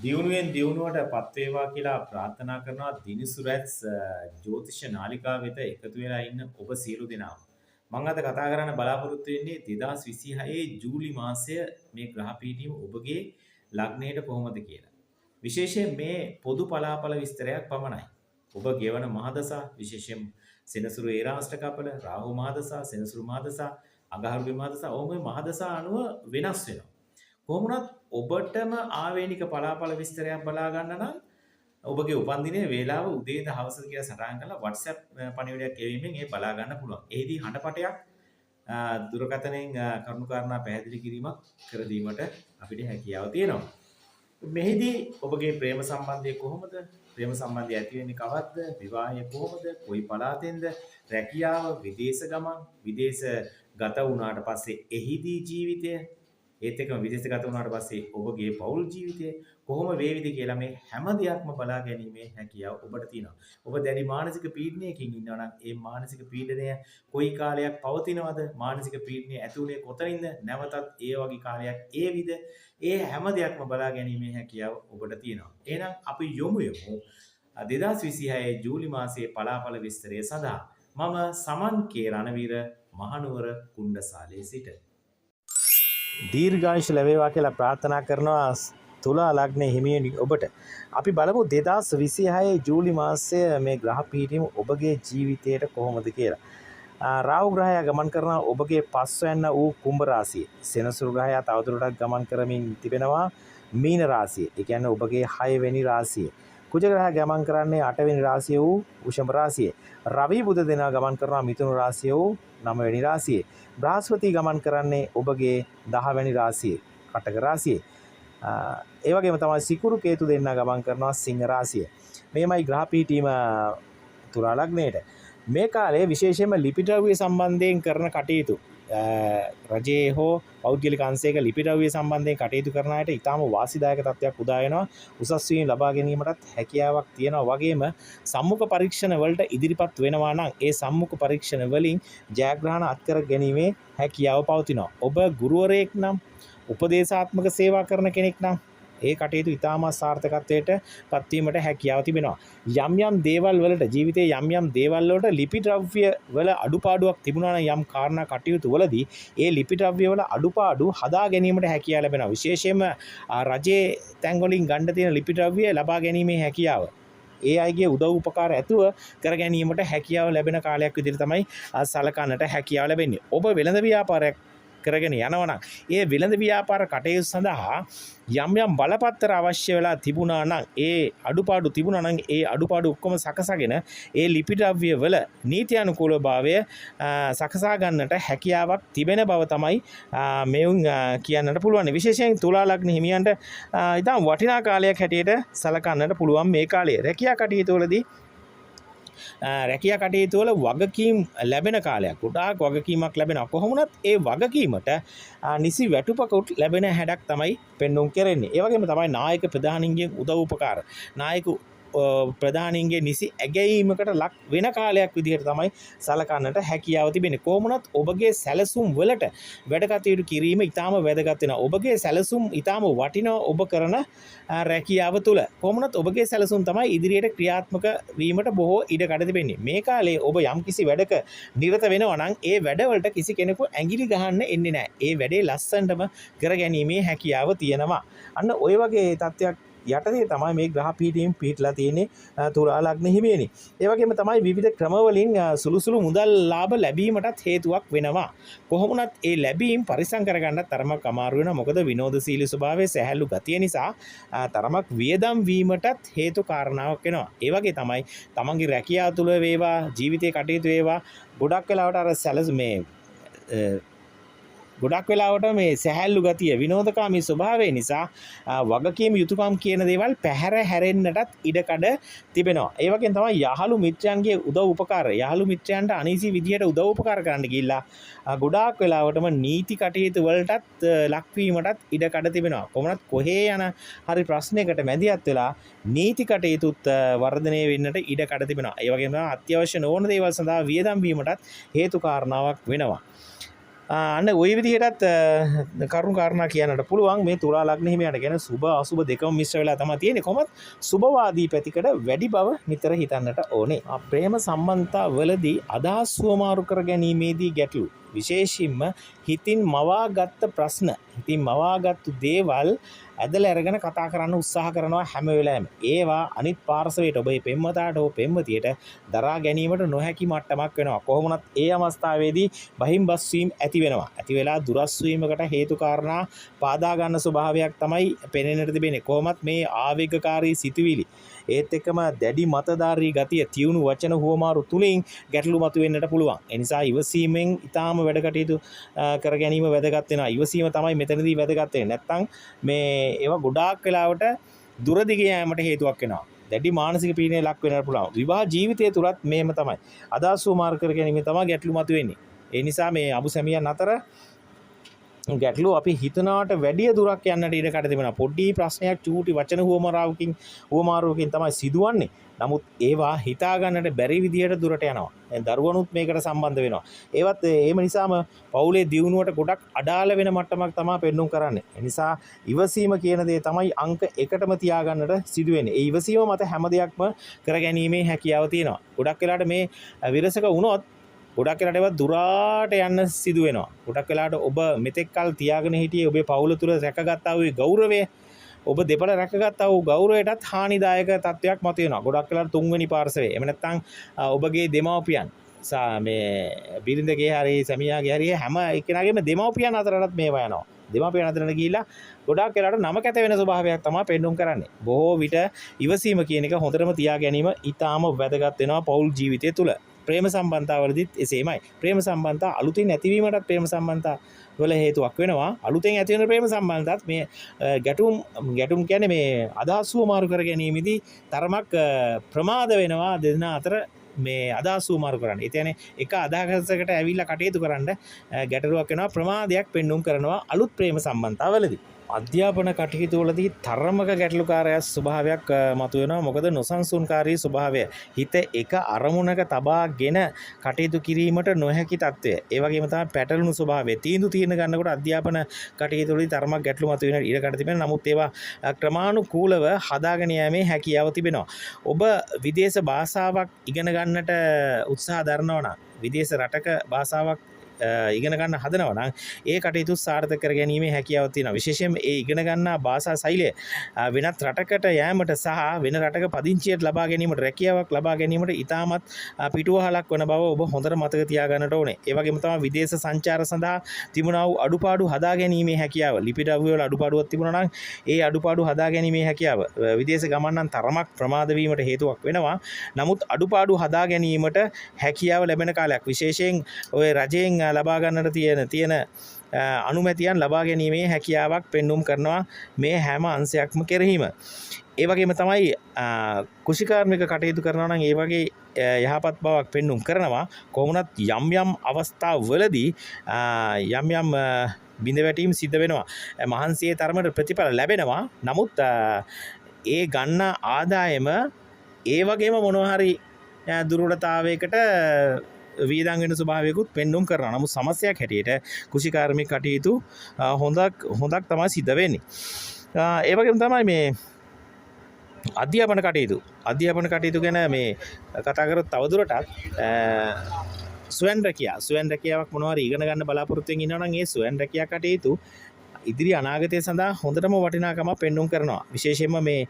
දියුණුවෙන් දියුණුවටපත් වේවා කියලා ප්‍රාර්ථනා කරනවා දිනිසුරැස් ජ්‍යොතිෂ නාලිකාව වෙත එකතු වෙලා ඉන්න ඔබ සියලු දෙනාම. මම අද කතා කරන්න බලාපොරොත්තු වෙන්නේ 2026 ජූලි මාසය මේ ග්‍රහ පීඨියම ඔබගේ ලග්නයට කොහොමද කියලා. විශේෂයෙන් මේ පොදු පලාපල විස්තරයක් පමණයි. ඔබ ගෙවන මහදසා විශේෂයෙන් සෙනසුරු ඒරාෂ්ටක කපල, රාහු මහදසා, සෙනසුරු මහදසා, අගහරුගේ මහදසා ඔහොම මහදසා අනුව වෙනස් වෙනවා. කොහොමුණත් ඔබටම ආවේනික පලාපල විස්තරයක් බලා ගන්න නම් ඔබගේ උපන්දිනයේ වේලාව උදේද හවසද කියලා සටහන් කරලා WhatsApp පණිවිඩයක් එවීමෙන් ඒ බලා ගන්න පුළුවන්. එහිදී හඬපටයක් දුරකථනයෙන් කරුණුකාරණා පැහැදිලි කිරීමක් කර දීමට අපිට හැකියාව තියෙනවා. මෙහිදී ඔබගේ ප්‍රේම සම්බන්ධය කොහොමද? ප්‍රේම සම්බන්ධය ඇති වෙන්නේ කවද්ද? විවාහය කොහොමද? කොයි පළාතෙන්ද? රැකියාව, විදේශ ගමන්, විදේශ ගත වුණාට පස්සේ එහිදී ජීවිතය ඒත් එක්කම විදේශගත වුණාට පස්සේ ඔබගේ පෞල් ජීවිතය කොහොම වේවිද කියලා මේ හැම දෙයක්ම බලා ගැනීමේ හැකියාව ඔබට තියෙනවා. ඔබ දැඩි මානසික පීඩනයකින් ඉන්නවා නම් ඒ මානසික පීඩනය කොයි කාලයක් පවතිනවද? මානසික පීඩනය ඇති උනේ කොතනින්ද? නැවතත් ඒ වගේ කාලයක් ඒවිද? ඒ හැම දෙයක්ම බලා ගැනීමේ හැකියාව ඔබට තියෙනවා. එහෙනම් අපි යමු 2026 ජූලි මාසයේ පලාපල විස්තරය සඳහා. මම සමන් කේ රණවීර මහනුවර කුණ්ඩසාලේ සිට දීර්ඝායුෂ ලැබේවා කියලා ප්‍රාර්ථනා කරනවා තුලා ලග්නයේ හිමියනි ඔබට. අපි බලමු 2026 ජූලි මාසය මේ ග්‍රහ පීඨියම ඔබගේ ජීවිතයට කොහොමද කියලා. රාහු ග්‍රහය ගමන් කරන ඔබගේ පස්වැන්න වූ කුම්භ රාශිය. සෙනසුරු ග්‍රහය තවදුරටත් ගමන් කරමින් තිබෙනවා මීන රාශිය. ඒ කියන්නේ ඔබගේ 6 වෙනි රාශිය. කුජ ග්‍රහය ගමන් කරන්නේ 8 වෙනි රාශිය වූ වෘෂභ රාශිය. රවි බුධ දෙනා ගමන් කරන මිථුන රාශිය වූ 9 වෙනි රාශිය. බ්‍රහස්පති ගමන් කරන්නේ ඔබගේ 10 වෙනි රාශිය කටක රාශිය. ඒ වගේම තමයි සිකුරු කේතු දෙන්නා ගමන් කරනවා සිංහ රාශිය. මේමයි ග්‍රහ පීඨීම තුලා ලග්නයේට. මේ කාලයේ විශේෂයෙන්ම ලිපි ද්‍රව්‍ය සම්බන්ධයෙන් කරන කටයුතු රජයේ හෝ පෞද්ගලික අංශයක ලිපි ද්‍රව්‍ය සම්බන්ධයෙන් කටයුතු කරන අයට ඉතාම වාසිදායක තත්ත්වයක් උදා වෙනවා. උසස් වීම ලබා ගැනීමටත් හැකියාවක් තියෙනවා. වගේම සම්මුඛ පරීක්ෂණ වලට ඉදිරිපත් වෙනවා නම් ඒ සම්මුඛ පරීක්ෂණ වලින් ජයග්‍රහණ අත්කර ගැනීමේ හැකියාව පවතිනවා. ඔබ ගුරුවරයෙක් නම් උපදේශාත්මක සේවා කරන කෙනෙක් නම් ඒ කටයුතු ඉතාමත් සාර්ථකත්වයට පත්වීමට හැකියාව තිබෙනවා. යම් යම් දේවල් වලට ජීවිතයේ යම් දේවල් වලට ලිපි ද්‍රව්‍ය වල අඩුපාඩුවක් තිබුණා නම් යම් කාරණා කටයුතු වලදී ඒ ලිපි ද්‍රව්‍ය වල අඩුපාඩු හදා ගැනීමට හැකියාව ලැබෙනවා. විශේෂයෙන්ම රජයේ තැන් වලින් ගන්න තියෙන ලිපි ද්‍රව්‍ය ලබා ගැනීමේ හැකියාව ඒ අයගේ උදව් උපකාර ඇතුව කර ගැනීමට හැකියාව ලැබෙන කාලයක් විදිහට තමයි සලකන්නට හැකියාව ලැබෙන්නේ. ඔබ වෙළඳ ව්‍යාපාරයක් කරගෙන යනවා නම් ඒ වෙළඳ ව්‍යාපාර කටයුතු සඳහා යම් යම් බලපත්‍ර අවශ්‍ය වෙලා තිබුණා නම් ඒ අඩුපාඩු තිබුණා නම් ඒ අඩුපාඩු ඔක්කොම සකසගෙන ඒ ලිපි ද්‍රව්‍ය වල නීත්‍යානුකූලභාවය සකසා ගන්නට හැකියාවක් තිබෙන බව තමයි මෙවුන් කියන්නට පුළුවන්. විශේෂයෙන් තුලා ලග්න හිමියන්ට ඉතාම වටිනා කාලයක් හැටියට සලකන්නට පුළුවන් මේ කාලය. රැකියා කටයුතු වලදී රැකියා කටයුතු වල වගකීම් ලැබෙන කාලයක්. ගොඩාක් වගකීමක් ලැබෙනවා. කොහොමුණත් ඒ වගකීමට නිසි වැටුපකුත් ලැබෙන හැඩක් තමයි පෙන්වුම් කරන්නේ. ඒ වගේම තමයි නායක ප්‍රධානීන්ගෙන් උදව් උපකාර. නායක ප්‍රධානීන්ගේ නිසි ඇගැයීමකට ලක් වෙන කාලයක් විදිහට තමයි සලකන්නට හැකියාව තිබෙන්නේ. කොහොමුණත් ඔබගේ සැලසුම් වලට වැඩ කටයුතු කිරීම ඉතාම වැදගත් වෙනවා. ඔබගේ සැලසුම් ඉතාම වටිනවා ඔබ කරන රැකියාව තුළ. කොහොමුණත් ඔබගේ සැලසුම් තමයි ඉදිරියට ක්‍රියාත්මක වීමට බොහෝ ඉඩකඩ තිබෙන්නේ. මේ කාලේ ඔබ යම්කිසි වැඩක නිරත වෙනවා නම් ඒ වැඩවලට කිසි කෙනෙකු ඇඟිලි ගහන්න එන්නේ නැහැ. ඒ වැඩේ ලස්සනටම කරගැනීමේ හැකියාව තියෙනවා. අන්න ඔය වගේ තත්ත්වයක් යටතේ තමයි මේ ග්‍රහ පීඨීම් පිහිටලා තියෙන්නේ තුලා ලග්න හිමියනි. ඒ වගේම තමයි විවිධ ක්‍රමවලින් සුළු මුදල් ලාභ ලැබීමටත් හේතුවක් වෙනවා. කොහොමුණත් ඒ ලැබීම් පරිසම් කරගන්නත් තරමක් අමාරු වෙනවා. මොකද විනෝදශීලී ස්වභාවය සැහැල්ලු ගතිය නිසා තරමක් වියදම් වීමටත් හේතු කාරණාවක් වෙනවා. ඒ වගේ තමයි තමන්ගේ රැකියාව තුළ වේවා ජීවිතේ කටයුතු වේවා ගොඩක් වෙලාවට අර සැලසුමේ ගොඩක් වෙලාවට මේ සැහැල්ලු ගතිය විනෝදකාමී ස්වභාවය නිසා වගකීම් යුතුයකම් කියන දේවල් පැහැර හැරෙන්නටත් ඉඩකඩ තිබෙනවා. ඒ වගේම තමයි යහළු මිත්‍රයන්ගේ උදව් උපකාර යහළු මිත්‍රයන්ට අනීසි විදියට උදව් උපකාර කරන්න ගිහිල්ලා ගොඩාක් වෙලාවටම නීති කටයුතු වලටත් ලක්වීමටත් ඉඩකඩ තිබෙනවා. කොහොමවත් කොහේ යන හරි ප්‍රශ්නයකට මැදිහත් වෙලා නීති කටයුතුත් වර්ධනය වෙන්නට ඉඩකඩ තිබෙනවා. ඒ වගේම අත්‍යවශ්‍ය නොවන දේවල් සඳහා වියදම් වීමටත් හේතු කාරණාවක් වෙනවා. අන්න ওই විදිහටත් කරුණු කාරණා කියන්නට පුළුවන් මේ තුලා ලග්න හිමියන්ට ගැන සුබ අසුබ දෙකම මිශ්‍ර වෙලා තමයි තියෙන්නේ. කොහොමද සුබවාදී පැතිකඩ වැඩි බව නිතර හිතන්නට ඕනේ. ප්‍රේම සම්බන්ධතා වලදී අදහස් සුවමාරු කර ගැනීමේදී ගැටලු විශේෂයෙන්ම හිතින් මවාගත්ත ප්‍රශ්න හිතින් මවාගත්තු දේවල් ඇදලා අරගෙන කතා කරන්න උත්සාහ කරනවා හැම වෙලාවෙම. ඒවා අනිත් පාර්ශවයට ඔබේ පෙම්වතාට හෝ පෙම්වතියට දරා ගැනීමට නොහැකි මට්ටමක් වෙනවා. කොහොමුණත් ඒ අවස්ථාවේදී බහිම්බස් වීම ඇති වෙනවා. ඇති වෙලා දුරස් වීමකට හේතු කාරණා පාදා ගන්න ස්වභාවයක් තමයි පෙනෙන්නට තිබෙන්නේ. කොහොමත් මේ ආවේගකාරී සිතුවිලි ඒත් එක්කම දැඩි මතධාරී ගතිය තියුණු වචන හුවමාරු තුලින් ගැටලු මතුවෙන්නට පුළුවන්. ඒ නිසා ඉවසීමෙන් ඊටාම වැඩ කටයුතු කර ගැනීම වැදගත් වෙනවා. ඉවසීම තමයි මෙතනදී වැදගත් වෙන්නේ. නැත්නම් මේ ඒවා ගොඩාක් වෙලාවට දුර දිග යෑමට හේතුවක් වෙනවා. දැඩි මානසික පීඩනයක් ලක් වෙන්නට පුළුවන්. විවාහ ජීවිතය තුලත් මේම තමයි. අදහස් සුමාරු කර ගැනීම තමයි ගැටලු මතුවෙන්නේ. ඒ නිසා මේ අබු සැමියන් අතර ගැටලු අපි හිතනාට වැඩිය දුරක් යන්නට ඉඩ කඩ තිබෙනවා. පොඩි ප්‍රශ්නයක් චූටි වචන හුවමාරුවකින් තමයි සිදුවන්නේ. නමුත් ඒවා හිතා ගන්නට බැරි විදියට දුරට යනවා. දැන් දරුවනුත් මේකට සම්බන්ධ වෙනවා. ඒවත් ඒම නිසාම පවුලේ දියුණුවට ගොඩක් අඩාල වෙන මට්ටමක් තමයි පෙන්눔 කරන්නේ. ඒ නිසා ඉවසීම කියන දේ තමයි අංක 1ටම තියාගන්නට සිදු වෙන්නේ. ඒ ඉවසීම මත හැම දෙයක්ම කරගැනීමේ හැකියාව තියෙනවා. ගොඩක් වෙලාට මේ විරසක වුණොත් ගොඩක් වෙලාට ඒවා දුරාට යන්න සිදු වෙනවා. ගොඩක් වෙලාට ඔබ මෙතෙක් කල් තියාගෙන හිටියේ ඔබේ පවුල තුල රැකගත්තා වූ ගෞරවය ඔබ දෙපළ රැකගත්තා වූ ගෞරවයටත් හානිදායක තත්වයක් මතුවෙනවා. ගොඩක් වෙලාට තුන්වෙනි පාර්ශවයේ එහෙම නැත්නම් ඔබගේ දෙමව්පියන් මේ බිරිඳගේ හරි සැමියාගේ හරි හැම එක්කෙනාගේම දෙමව්පියන් අතරටත් මේවා යනවා. දෙමව්පියන් අතරට ගිහිලා ගොඩාක් වෙලාට නම කැත වෙන ස්වභාවයක් තමයි පෙන්눔 කරන්නේ. බොහෝ විට ඉවසීම කියන එක හොඳටම තියා ගැනීම ඊටාම වැදගත් වෙනවා පෞල් ජීවිතය තුළ. ප්‍රේම සම්බන්ධතාවලදීත් එසේමයි. ප්‍රේම සම්බන්ධතා අලුතින් ඇතිවීමටත් ප්‍රේම සම්බන්ධතා වල හේතුවක් වෙනවා. අලුතෙන් ඇති වෙන ප්‍රේම සම්බන්ධතාවත් මේ ගැටුම් කියන්නේ මේ අදහස් සුවමාරු කර ගැනීමේදී තරමක් ප්‍රමාද වෙනවා දෙදෙනා අතර මේ අදහස් සුවමාරු කරන්න. ඒ කියන්නේ එක අදහසකට ඇවිල්ලා කටයුතු කරන්න ගැටලුවක් වෙනවා. ප්‍රමාදයක් පෙන්눔 කරනවා අලුත් ප්‍රේම සම්බන්ධතාවලදී. අධ්‍යාපන කටයුතු වලදී තරමක ගැටලුකාරී ස්වභාවයක් මතුවෙනවා. මොකද නොසන්සුන්කාරී ස්වභාවය හිත එක අරමුණක තබාගෙන කටයුතු කිරීමට නොහැකි තත්ත්වය. ඒ වගේම තමයි පැටලුණු ස්වභාවය. තීන්දුව తీරන ගන්නකොට අධ්‍යාපන කටයුතු වලදී තරමක් ගැටලු මතුවෙන ඉඩකඩ තිබෙනවා. නමුත් ඒවා ක්‍රමානුකූලව හදාගෙන යෑමේ හැකියාව තිබෙනවා. ඔබ විදේශ භාෂාවක් ඉගෙන ගන්නට උත්සාහ දරනවා නම් විදේශ රටක භාෂාවක් ඉගෙන ගන්න හදනවා නම් ඒ කටයුතු සාර්ථක කර ගැනීමේ හැකියාව තියෙනවා. විශේෂයෙන්ම ඒ ඉගෙන ගන්නා භාෂා ශෛලිය වෙනත් රටකට යෑමට සහ වෙන රටක පදිංචියක් ලබා ගැනීමට රැකියාවක් ලබා ගැනීමට ඉතාමත් පිටුවහලක් වන බව ඔබ හොඳට මතක තියාගන්නට ඕනේ. ඒ වගේම තමයි විදේශ සංචාර සඳහා තිබුණා වූ අඩුපාඩු හදා ගැනීමේ හැකියාව. ලිපිඩව්වේ වල අඩුපාඩුවක් තිබුණා නම් ඒ අඩුපාඩු හදා ගැනීමේ හැකියාව විදේශ ගමන් නම් තරමක් ප්‍රමාද වීමට හේතුවක් වෙනවා. නමුත් අඩුපාඩු හදා ගැනීමට හැකියාව ලැබෙන කාලයක්. විශේෂයෙන් ඔය රජයෙන් ලබා ගන්නට තියෙන අනුමැතියන් ලබා ගැනීමේ හැකියාවක් පෙන්눔 කරනවා මේ හැම අංශයක්ම කෙරෙහිම. ඒ වගේම තමයි කුෂිකාර්මික කටයුතු කරනවා නම් ඒ වගේ යහපත් බවක් පෙන්눔 කරනවා. කොහොමුණත් යම් අවස්ථාවලදී යම් බිඳවැටීම් සිද්ධ වෙනවා. මහන්සියේ තරමට ප්‍රතිඵල ලැබෙනවා. නමුත් ඒ ගන්න ආදායම ඒ වගේම මොනවා හරි දුර්වලතාවයකට වීදන් වෙන ස්වභාවයකුත් පෙන්눔 කරනවා. නමුත් සමස්තයක් හැටියට කුෂිකාර්මික කටයුතු හොඳක් තමයි සිද්ධ වෙන්නේ. ඒ වගේම තමයි මේ අධ්‍යාපන කටයුතු ගැන මේ කතා කරොත් තවදුරටත් ස්වයං රැකියාවක් මොනවා හරි ඉගෙන ගන්න බලාපොරොත්තු වෙමින් ඉන්නවා නම් ඒ ස්වයං රැකියා කටයුතු ඉදිරි අනාගතය සඳහා හොඳටම වටිනාකමක් පෙන්눔 කරනවා. විශේෂයෙන්ම මේ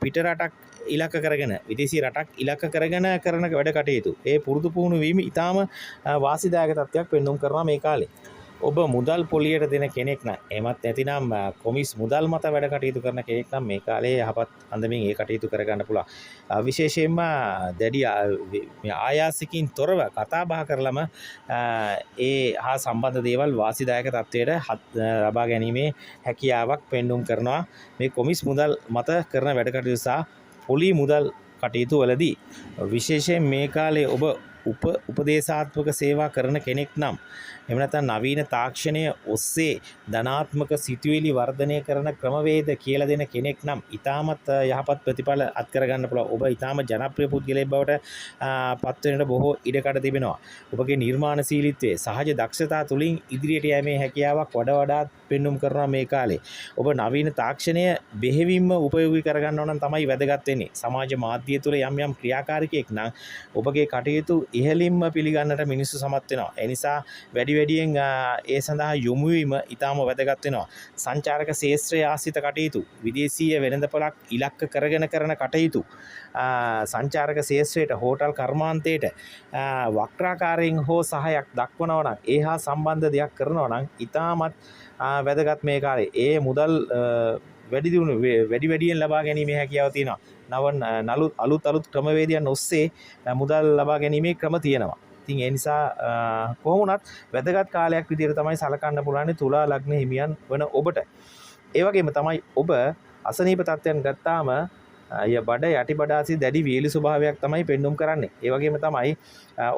පිට රටක් ඉලක්ක කරගෙන විදේශී රටක් ඉලක්ක කරගෙන කරන වැඩ කටයුතු ඒ පුරුදු පුහුණු වීම ඉතාම වාසිදායක තත්ත්වයක් පෙන්눔 කරනවා මේ කාලේ. ඔබ මුදල් පොලියට දෙන කෙනෙක් නම් එහෙමත් නැතිනම් කොමිස් මුදල් මත වැඩ කටයුතු කරන කෙනෙක් නම් මේ කාලේ යහපත් අන්දමින් ඒ කටයුතු කරගන්න පුළුවන්. විශේෂයෙන්ම දැඩි ආයාසකින් තොරව කතා බහ කරලම ඒ හා සම්බන්ධ දේවල් වාසිදායක තත්ත්වයට ලබා ගැනීමේ හැකියාවක් පෙන්눔 කරනවා මේ කොමිස් මුදල් මත කරන වැඩ කටයුතු සහ පොලි මුදල් කටයුතු වලදී. විශේෂයෙන් මේ කාලේ ඔබ උපදේශාත්මක සේවා කරන කෙනෙක් නම් එහෙම නැත්නම් නවීන තාක්ෂණය ඔස්සේ ධනාත්මක සිතුවිලි වර්ධනය කරන ක්‍රමවේද කියලා දෙන කෙනෙක් නම් ඊටමත් යහපත් ප්‍රතිඵල අත් කරගන්න පුළුවන්. ඔබ ඊටම ජනප්‍රිය පුද්ගලයෙක් බවට පත් වෙනට බොහෝ ඉඩකඩ තිබෙනවා. ඔබගේ නිර්මාණශීලීත්වයේ සහජ දක්ෂතා තුලින් ඉදිරියට යෑමේ හැකියාවක් වඩාත් පෙන්눔 කරනවා මේ කාලේ. ඔබ නවීන තාක්ෂණය බෙහෙවින්ම උපයෝගී කරගන්නවා නම් තමයි වැදගත් වෙන්නේ. සමාජ මාධ්‍ය තුල යම් ක්‍රියාකාරිකයෙක් නම් ඔබගේ කටයුතු ඉහළින්ම පිළිගන්නට මිනිස්සු සමත් වෙනවා. ඒ නිසා වැඩියෙන් ඒ සඳහා යොමු වීම ඊටම වැදගත් වෙනවා. සංචාරක ශාස්ත්‍රයේ ආශ්‍රිත කටයුතු, විදේශීය වෙළඳපොළක් ඉලක්ක කරගෙන කරන කටයුතු, සංචාරක ශාස්ත්‍රයට, හෝටල් කර්මාන්තයට වක්‍රාකාරයෙන් හෝ සහායක් දක්වනවා නම්, ඒ හා සම්බන්ධ දෙයක් කරනවා නම් ඊටමත් වැදගත් මේ කාලේ. ඒ මුදල් වැඩියෙන් ලබා ගැනීමේ හැකියාව තියෙනවා. අලුත් ක්‍රමවේදයන් ඔස්සේ මුදල් ලබා ගැනීමේ ක්‍රම තියෙනවා. ඉතින් ඒ නිසා කොහොම වුණත් වැදගත් කාලයක් විදිහට තමයි සලකන්න පුළුවන් තුලා ලග්න හිමියන් වන ඔබට. ඒ වගේම තමයි ඔබ අසනීප තත්ත්වයන් ගත්තාම බඩ යටි බඩ ආසි දැඩි වේලි ස්වභාවයක් තමයි පෙන්눔 කරන්නේ. ඒ වගේම තමයි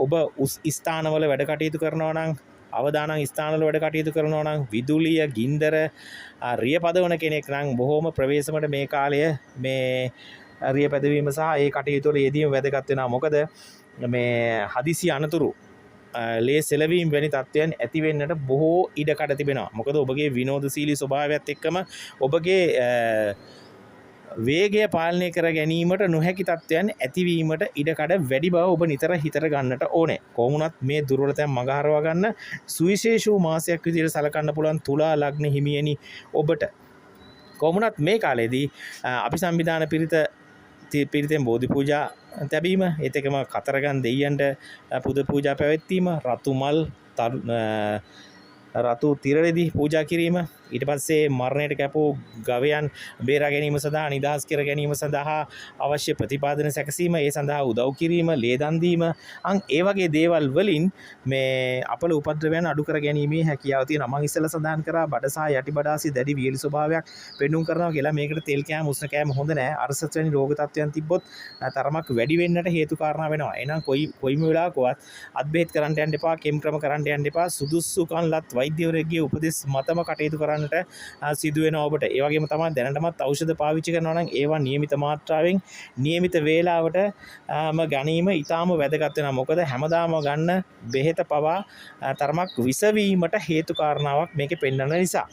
ඔබ උස් ස්ථානවල වැඩ කටයුතු කරනවා නම්, අවදානම් ස්ථානවල වැඩ කටයුතු කරනවා නම්, විදුලිය, ගින්දර, රිය පදවන කෙනෙක් නම් බොහොම ප්‍රවේශමට මේ කාලය මේ රිය පැදවීම සහ ඒ කටයුතු වල යෙදීම වැදගත් වෙනවා. මොකද මේ හදිසි අනතුරු, ලේ සෙලවීම වැනි තත්ත්වයන් ඇති වෙන්නට බොහෝ ඉඩකඩ තිබෙනවා. මොකද ඔබගේ විනෝදශීලී ස්වභාවයත් එක්කම ඔබගේ වේගය පාලනය කර ගැනීමට නොහැකි තත්ත්වයන් ඇතිවීමට ඉඩකඩ වැඩි බව ඔබ නිතර හිතට ගන්නට ඕනේ. කොහොමුණත් මේ දුර්වලතයන් මගහරවා ගන්න සුවිශේෂ වූ මාසයක් විදිහට සලකන්න පුළුවන් තුලා ලග්න හිමියනි ඔබට. කොහොමුණත් මේ කාලේදී අපි සංවිධාන පිරිතෙන් බෝධි පූජා තැබීම, ඒත් එකම කතරගම් දෙයියන්ට පුද පූජා පැවැත්වීම, රතු තිරරෙදි පූජා කිරීම, ඊට පස්සේ මරණයට කැපූ ගවයන් බේරා ගැනීම සඳහා, නිදහස් කර ගැනීම සඳහා අවශ්‍ය ප්‍රතිපාදන සැකසීම, ඒ සඳහා උදව් කිරීම, ලේ දන් දීම, ඒ වගේ දේවල් වලින් මේ අපල උපද්‍රවයන් අඩු කර ගැනීමේ හැකියාව තියෙනවා. මම ඉස්සෙල්ලා සඳහන් කරා බඩ සහ යටි බඩ ආසි දැඩි වියලි ස්වභාවයක් පෙන්눔 කරනවා කියලා. මේකට තෙල් කෑම, උෂ්ණ කෑම හොඳ නැහැ. අර්ශස් වැනි රෝග තත්ත්වයන් තිබ්බොත් තරමක් වැඩි වෙන්නට හේතු කාරණා වෙනවා. එහෙනම් කොයිම වෙලාවකවත් අත්බෙහෙත් කරන්න යන්න එපා, කෙම් ක්‍රම කරන්න යන්න එපා. සුදුසුකන්ලත් වෛද්‍යවරයෙක්ගේ උපදෙස් මතම කටයුතු කරන්නට සිදු වෙනවා ඔබට. ඒ වගේම තමයි දැනටමත් ඖෂධ පාවිච්චි කරනවා නම් ඒවා නියමිත මාත්‍රාවෙන් නියමිත වේලාවට ගැනීම ඊටාම වැදගත් වෙනවා. මොකද හැමදාම ගන්න බෙහෙත පවා තරමක් විස වීමට හේතු කාරණාවක් මේකේ පෙන්වන නිසා.